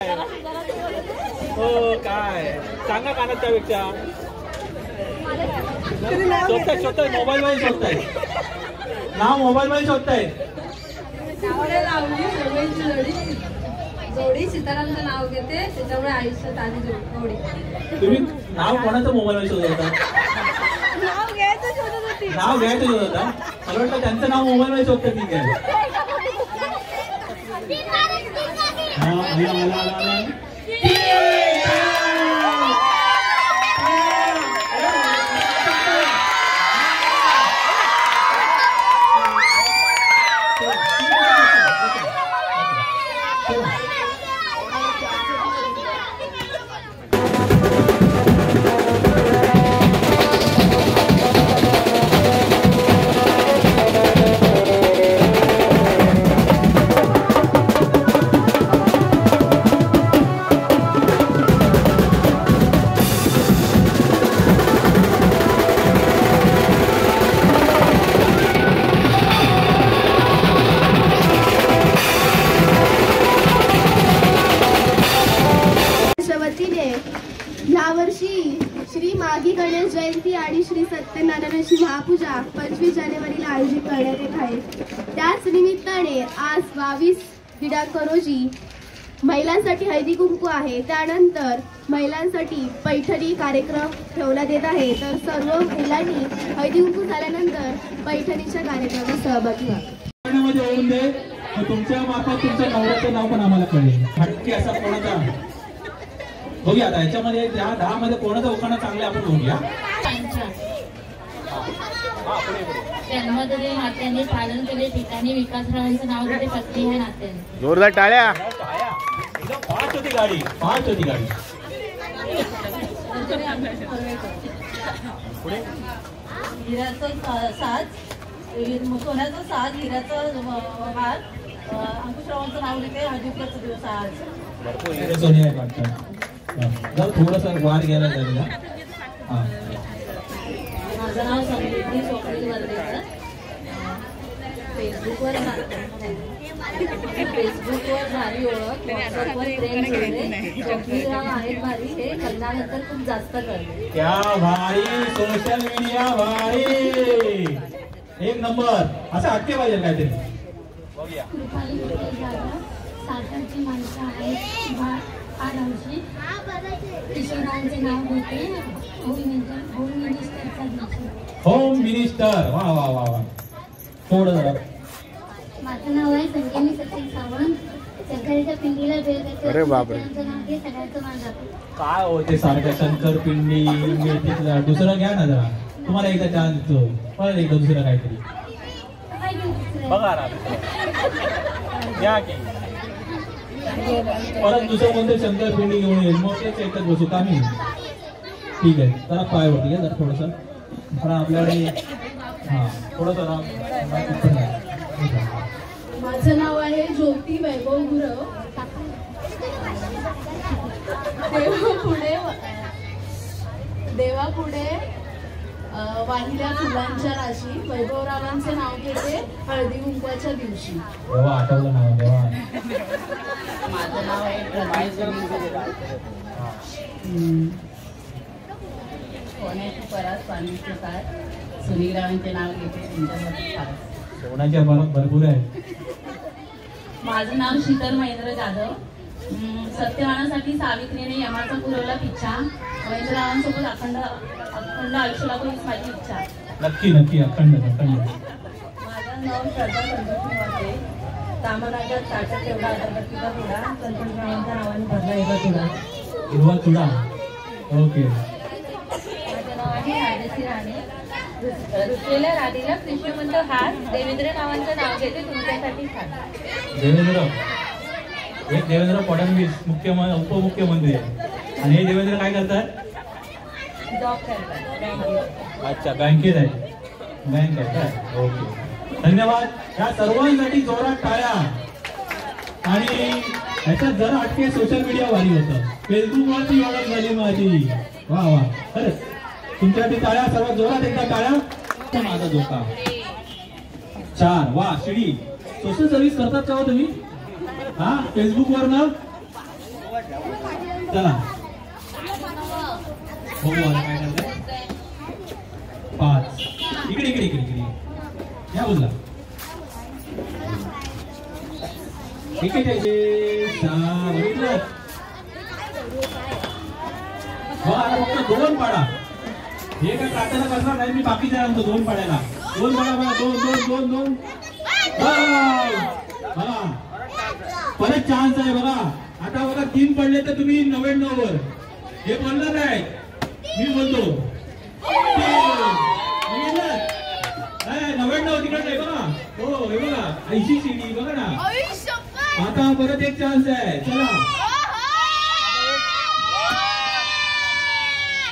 हो काय सांगा कानात त्यापेक्षा शोधताय मोबाईल मध्ये शोधताय नाव मोबाईल मध्ये शोधताय जोडी सीतारामचं नाव घेते त्याच्यामुळे आयुष्यात आली जोडी. तुम्ही नाव कोणाचं मोबाईल मध्ये शोधत होता? नाव घ्यायचं शोधत होती. नाव घ्यायचं शोधत होता. मला वाटतं त्यांचं नाव मोबाईल मध्ये शोधतं. ठीक आहे यावर्षी श्री माघी गणेश जयंती आणि श्री सत्यनारायणाची महापूजा 25 जानेवारीला आयोजित करण्यात येत आहे. त्याच निमित्ताने आज 22 दिनांक रोजी महिलांसाठी हळदी कुंकू आहे. त्यानंतर महिलांसाठी पैठणी कार्यक्रम ठेवण्यात येत आहे. तर सर्व महिलांनी हळदी कुंकू झाल्यानंतर पैठणीच्या कार्यक्रमात सहभागी व्हा. तुमच्या मार्फत तुमच्या नवऱ्याचं नाव पण आम्हाला कळेल. हटके असा कोणाचा बघूया आता याच्यामध्ये त्या 10 मध्ये कोणाचं उखाणा चांगलं आपण बघूया. जन्मदिनी नात्याने पालन केले ठिकाणी विकासरावांचं नाव घेते पत्नी ह्या नात्याने. जोरदार टाळ्या. फास्ट होती गाडी. हिऱ्याचं साज सोन्याचं साज हिऱ्याचं हार अंकुशरावांचं नाव घेते हळदीकुंकवाचा दिवस आज. सोनिया वाटतं थोडस वार घ्यायला झालेला. माझं नाव समृद्धी सोपळी वर्धेकर. फेसबुकवर भारी ओळख, व्हॉट्सअपवर प्रेम जोडले, जगमीराव आहेत भारी हे लग्नानंतर खूप जास्त कळले. क्या भाई सोशल मीडिया भाई एक नंबर. असं हटके पाहिजे काहीतरी. कृपाली सातारची माणसं आहेत आरामशी किशोरांचे नाव घेते होम मिनिस्टरचा दिवशी. Home minister. वा वा वा वा. थोडं जरा. माझं नाव आहे संजीवनी सचिन सावंत. शंकराच्या पिंडीला भेट देते. अरे बापरे. सगळ्यांचं मान जातो. काय होते सारखं शंकर पिंडी मेथीचं दुसरं घ्या ना जरा. तुम्हाला एकदा चान्स देतो परत एकदा दुसरं काहीतरी बघा घ्या की परत दुसरं कोणतं शंकर पिंडी घेऊन येईल मग तेच एकच बसू का मी. ठीक आहे जरा पायावरती घ्या जरा थोडंसं कारण आपल्याकडे हां थोडंसं माझं नाव आहे ज्योती वैभव गुरव. देवापुढे वाहिल्या फुलांच्या राशी वैभवरावांचे नाव घेते हळदी कुंकवाच्या दिवशी. देवा आठवलं नाव देवा. माझं नाव आहे सोन्याची परास पाण्याची साथ सुनीलरावांचे नाव घेते तुमच्यासाठी खास. सोन्याच्या परात भरपूर आहे. माझं नाव शीतल महेंद्र जाधव. सत्यवानासाठी सावित्रीने यमाचा पुरवला पिच्छा. महेंद्ररावांसोबत अखंड आयुष्य लागू हीच माझी इच्छा. नक्की नक्की अखंड अखंड. माझं नाव श्रद्धा संतोषी वाटे. तामराजात ताटात एवढा अगरबत्तीचा थोडा संतोषरावांच्या नावाने भरला एवढा थोडा. हिरवा चुडा. ओके. माझं नाव आहे राजश्री राणे. रुचलेल्या राणीला कृष्णमंत हार देवेंद्र नावांचं नाव घेते तुमच्यासाठी खास. देवेंद्र एक देवेंद्र फडणवीस उपमुख्यमंत्री आहे आणि हे देवेंद्र काय करतात. जॉब करतात. अच्छा बँकेत आहे. बँक आहे काय. ओके धन्यवाद. या सर्वांसाठी जोरात टाळ्या. आणि ह्याच्यात जरा अटके सोशल मीडिया भारी होतं. फेसबुकवरची ओळख झाली माझी. वा वा खरंच तुमच्यासाठी टाळ्या. सर्वात जोरात एकदा टाळ्या. माझा धोका 4. वा शिडी. सोशल सर्व्हिस करतात का हो तुम्ही? हा फेसबुक वर ना चला बघू आता काय करताय. 5 इकडे इकडे इकडे इकडे या बोलला. ठीक आहे 6 बघितलं. आता फक्त 2 पाडा. हे काय काटायला करणार नाही मी बाकीच्या आणतो 2 पाड्याला. 2 पाडा बघा 2 बघा परत चान्स आहे बघा. आता बघा 3 पडले तर तुम्ही 99 वर. हे बोलणार नाही मी बोलतो 99 तिकडे नाही बघा. हो हे बघा 80 सीडी बघा ना. आता परत एक चान्स आहे. चला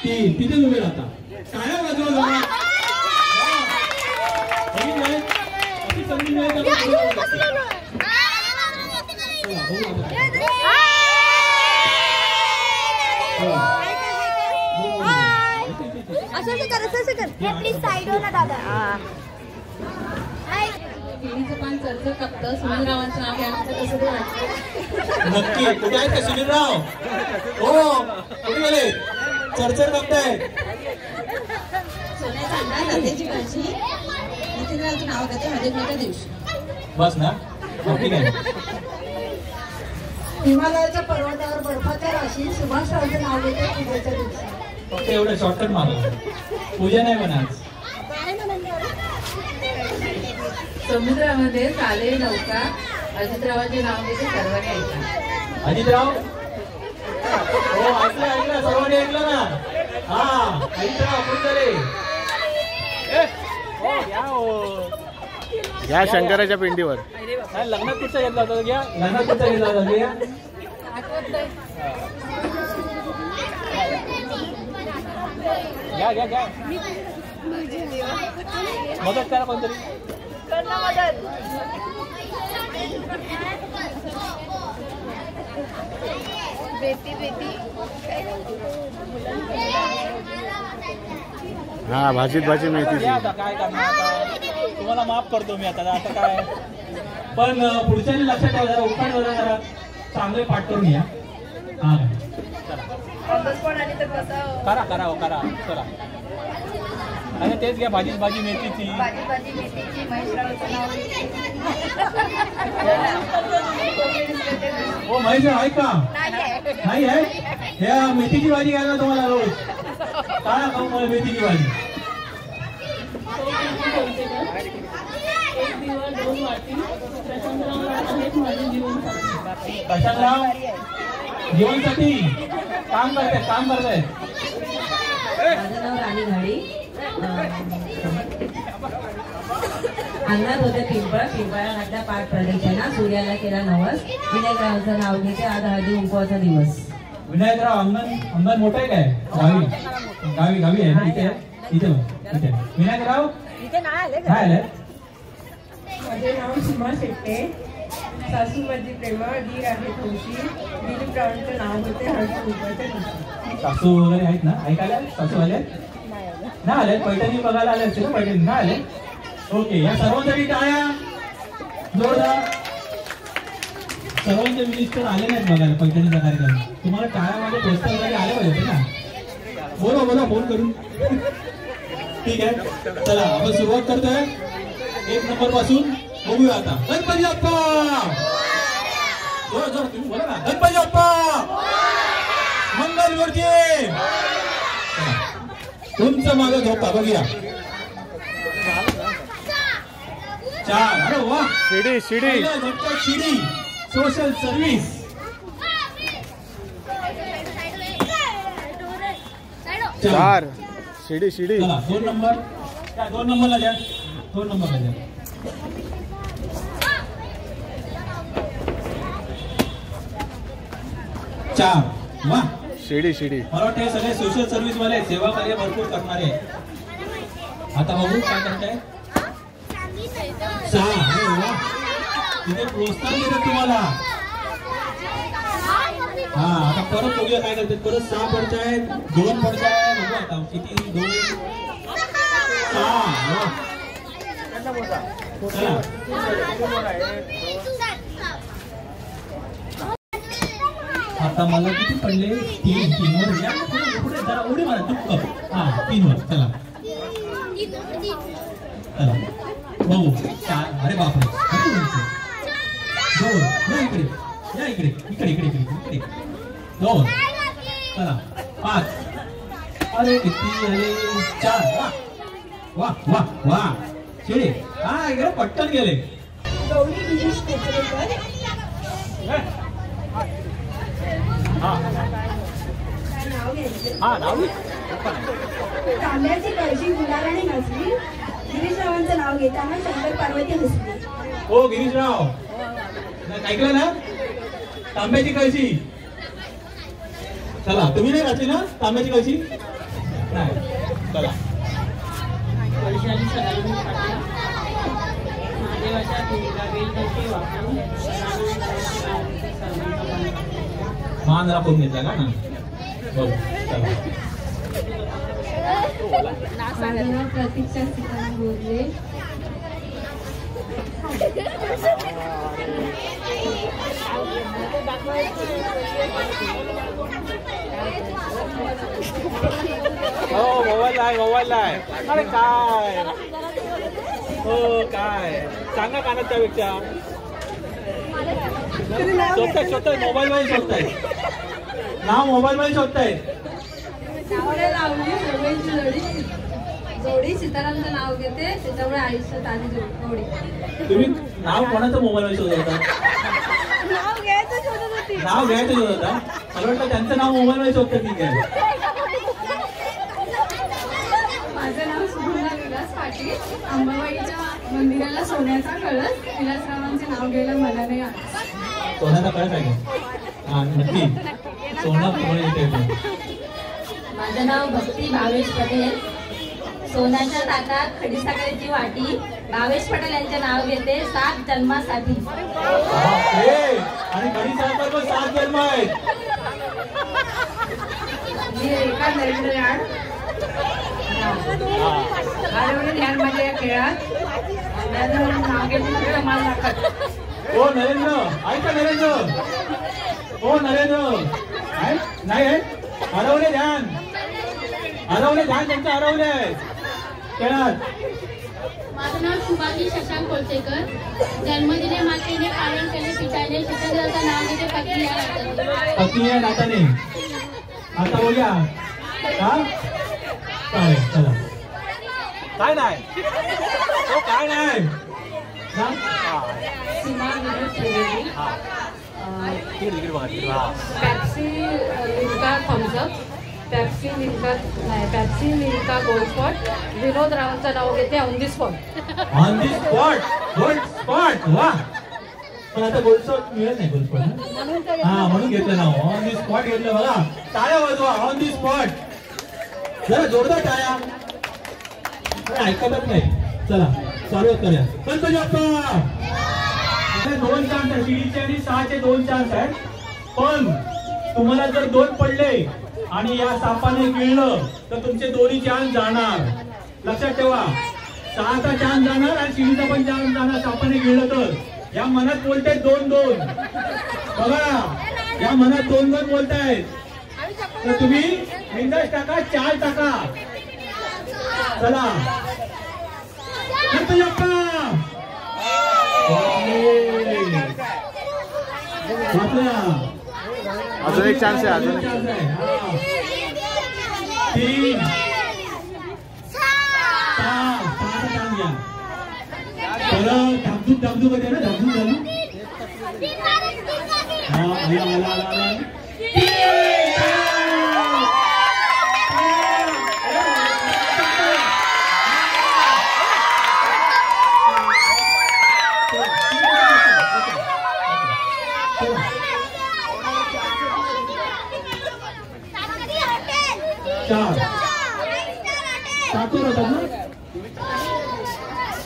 3 तिथे उभे राहता. टाळ्या वाजवा बघा. अशी संधी मिळेल का? केळीचं पान चरचर कापतं. सुनीलरावांचं नाव घ्यायचं कसं ते वाटतं. नक्की कुठे आहेत का सुनीलराव? हो कुठे गेले? चरचर कापतायत. सोन्याचा अंदाज अंड्याची भाजी नितीनरावचं नाव घेते हळदीकुंकवाच्या दिवशी. बस ना ठीक आहे. हिमालयाच्या पर्वतावर बर्फाच्या राशी सुभाषरावचं नाव घेते पूजेच्या दिवशी. फक्त एवढं शॉर्टकट मागं. पूजा नाही म्हणा आज. समुद्रामध्ये चाले नौका. अजितरावांचे नाव घेते सर्वांनी ऐका. अजितराव हो ऐकलं सर्वांनी ऐकलं ना. हा अजितराव कोण झाले? या शंकराच्या पिंडीवर लग्नात कुठचा घेतला होता घ्या. लग्नात कुठचा घेतला होता घ्या. घ्या घ्या घ्या मदत करा कोणतरी. हा भाजीत भाजी मेथीची. काय करणार तुम्हाला माफ करतो मी आता. आता काय पण पुढच्यानी लक्षात ठेवा जरा उपाय जरा चांगले पाठ करून या. हा करा करा हो करा. चला आणि तेच घ्या भाजीत भाजी मेथीची. हो महेश आहे का? नाही आहे. ह्या मेथीची भाजी घ्यायला तुम्हाला रोज काय खाऊ मला मेथीची भाजी. एक दिवा 2 वाटी. प्रशांतराव जीवनसाठी काम करतायत. माझं नाव राणी घाडी. अंगणात होते पिंपळा घातला पाठ प्रदक्षिणा. सूर्याला केला नवस. विनायकरावांचं नाव घेते आज हळदी कुंकवाचा दिवस. विनायकराव अंगण मोठं आहे काय? गावी आहे ना. इथे विनायकराव काय आले? माझे नाव सीमा शेट्टे. सासू माझी प्रेमळ. दीर आहे तुळशी. दिलीपरावांचं नाव होते हळदी कुंकवाच्या दिवशी. सासू वगैरे आहेत ना? ऐकायला सासू आले ना? आले पैठणी बघायला आले असते ना? पैठणी ना आले. ओके या सर्वांसाठी टाळ्या जोरदार. सर्वांचे मिनिस्टर आले नाहीत बघायला पैठणीचा कार्यक्रम. तुम्हाला टाळ्यामध्ये प्रोत्साहन वगैरे आले पाहिजे ना. बोला फोन करून. ठीक आहे चला आपण सुरुवात करतोय 1 नंबर पासून. बघूया आता. गणपती बाप्पा जोर तुम्ही बोला ना. गणपती बाप्पा मंगल मूर्ती. तुमचं मागं झोपा बघूया. 4 अरे वा. शिडी शिडी सोशल सर्व्हिस. चार शिडी चला 2 नंबर. 2 नंबरला द्या. 2 नंबरला द्या. 4 वा. शिडी मला वाटतं सगळे सोशल सर्व्हिस वाले सेवा कार्य भरपूर करणारे. आता बघू काय करताय. 6 तिथे प्रोत्साहन देतात तुम्हाला. हा आता परत बघूया काय करतात. परत 6 पडतायत. 2 पडतायत. बघू आता किती. 2 6 आता मला किती पडले 3 वर या पुढे जरा उडी मारा चुप. हा 3 वर चला चला भाऊ 4. अरे बापरे दोन. या इकडे इकडे 2. चला 5. अरे किती आले 4. वा वा वा शिडी. हा इकडे पटकन गेले. गौरी गिरीश कोपरेकर. तांब्याची कळशी गुलालाने घासली. गिरीशरावांचं नाव घेताना शंकर पार्वती हसली. हो गिरीशराव ऐकलं ना तांब्याची कळशी. चला तुम्ही नाही घातली ना तांब्याची कळशी. नाही चला वैशाली सदानंद पाटील महादेवाच्या पिंडीला बेलपत्री वापरून मान जरा करून घेतला का ना. बघ चला प्रतीक्षा सीताराम बोलले. मोबाईल आहे. अरे काय हो काय सांगा का ना त्यापेक्षा शोधताय मोबाईल मध्ये शोधताय. नाव मोबाईल मध्ये शोधताय. जोडी सीतारामचं नाव घेते त्याच्यामुळे आयुष्यात आली जोडी. तुम्ही नाव कोणाचं मोबाईल मध्ये शोधत होता. नाव घ्यायचं शोधत होता. मला वाटतं त्यांचं नाव मोबाईल मध्ये शोधतं. ठीक आहे. माझं नाव सुगंधा विलास पाटील. अंबाबाईच्या मंदिराला सोन्याचा कळस. विलासरावांचे नाव घ्यायला मला नाही आलं. सोन्याचा कळस आहे का. हा नक्की सोना पुढे येते. माझं नाव भक्ती भावेश पटेल. सोन्याच्या ताटात खडीसाखरेची वाटी. भावेश पटेल यांचे नाव घेते 7 जन्मासाठी. आणि खडीसाखर पण 7 जन्म आहेत. मी रेखा नरेंद्र याड. ध्यान माझ्या या खेळात नाव घेते मला दाखत. हो नरेंद्र ऐका नरेंद्र. हो नरेंद्र नाही आहे. हरवले ध्यान त्यांचं हरवले आहे खेळात. माझं नाव शुभांगी शशांक कोलतेकर. जन्मदिने मातेने पालन केले पिताने शीतलचं नाव घेते पत्नी या नाताने. आता बोलूया काय चला काय नाही तो काय नाही. Seema Vinod Trivedi. Pepsi Limca Thums Up. Pepsi Limca Gold Spot. Vinod रावांचं नाव घेते on the spot. Gold Spot वा. पण आता गोल्ड स्पॉट मिळत नाही. गोल्ड स्पॉट हा म्हणून घेतलं नाव ऑन दी स्पॉट घेतलं. बघा टाळ्या वाजवा. ऑन दी स्पॉट जरा जोरदार टाळ्या. ऐकतच नाही. चला चालू करूया. गणपती बाप्पा. 2 चान्स आहेत. शिडीचे आणि 6चे 2 चान्स आहेत. पण तुम्हाला जर 2 पडले आणि या सापाने गिळलं तर तुमचे दोन्ही चान्स जाणार. लक्षात ठेवा. 6चा चान्स जाणार आणि शिडीचा पण चान्स जाणार सापाने गिळलं तर. या मनात बोलतायत 2-2. बघा या मनात 2-2 बोलतायत. तर तुम्ही बिंदास टाका. 4 टाका. चला गणपती बाप्पा. अजून एक चान्स आहे. अजून 3 6चा चान्स घ्या. परत धाबधूक होते ना. धाबधूक झाली. आला.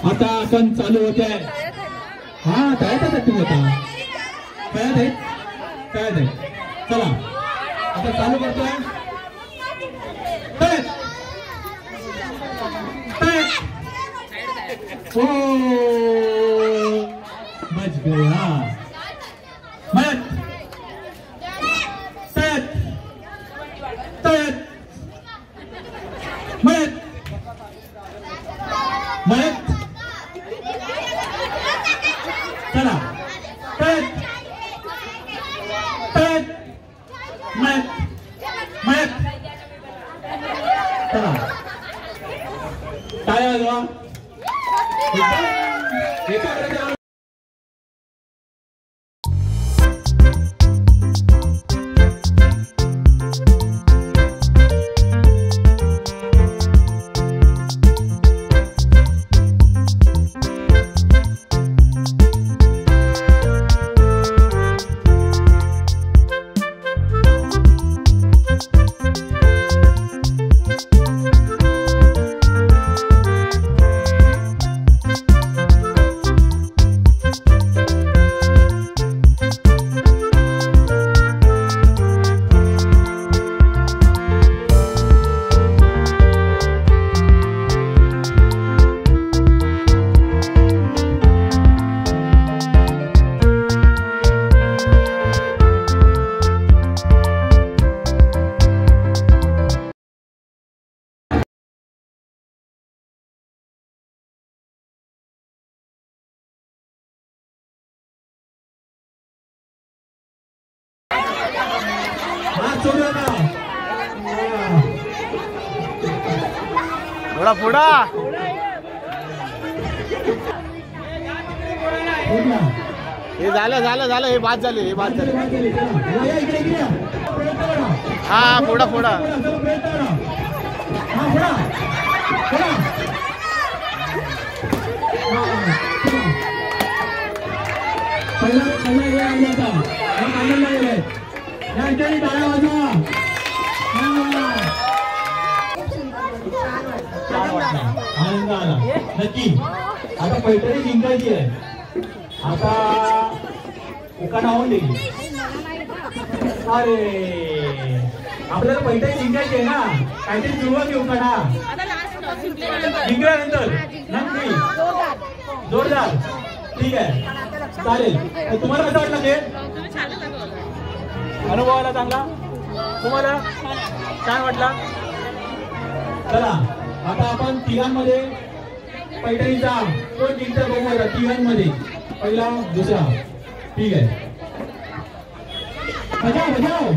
आता सण चालू होते. हा तयार तुम्ही आता कळत आहे. चला आता चालू करतोय. हो बच गया. चला टाळ्या वाजवा. एकाकडे थोडा पुढा हे झालं हे बाद झाले हा पुढा आनंद आला नक्की. आता पैठणी जिंकायची आहे. आता उकाणावून दिली. अरे आपल्याला पैठणी जिंकायची आहे ना. काहीतरी सुरुवात येऊ उकाणा जिंकल्यानंतर नक्की जोरदार. ठीक आहे चालेल. तुम्हाला कसं वाटलं ते अनुभव आला चांगला तुम्हाला छान वाटला. चला आता आपण तिघांमध्ये पैठणीचा कोण जिंकता बघूया. तिघांमध्ये पहिला दुसरा. ठीक आहे बजाव.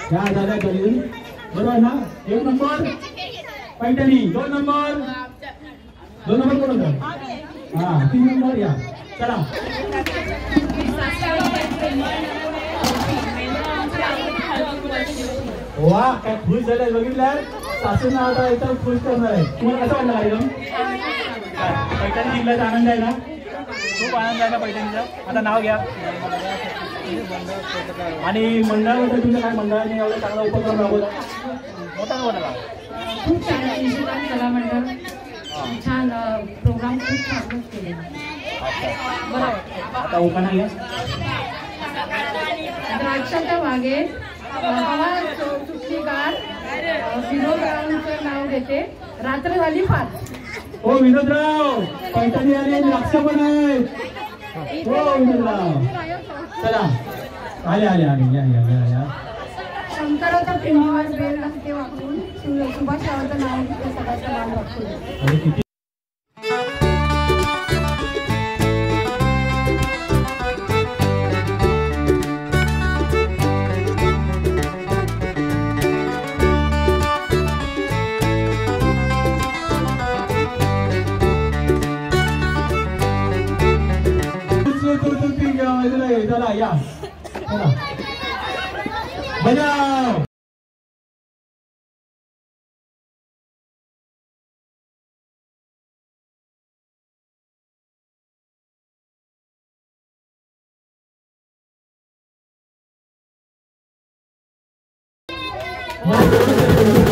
क्या झाल्या करून बरोबर ना. 1 नंबर पैठणी, 2 नंबर कोण होतं हा 3 नंबर या चला. वा काय खुश झाले बघितलं. सासून आता एकदम खुश करणार आहे. तुम्हाला कसं वाटलं कार्यक्रम? पैठणी जिल्ह्याचा आनंद आहे ना? खूप आनंद आहे ना पैठणीचा. आता नाव घ्या. आणि मंडळाबद्दल तुमच्या काय मंडळाने एवढा चांगला उपक्रम राबवला? मोठा बोला. खूप छान निशिकांत कला मंडळ छान प्रोग्राम खूप छान केले. आता उखाणा घ्या. द्राक्षाच्या बागेत हवा सुट्टीकार विनोदरावांचं नाव घेते. रात्र झाली 5. हो विनोदराव पैठणी आले द्राक्ष पण आहे. हो विनोदराव चला आले आले आले या या या या. शंकराचा प्रेमावर बेल लागते वापरून सुभाषरावांचं नाव घेते. सगळ्याचं नाव वापरून चला या चला बजाव. Gracias.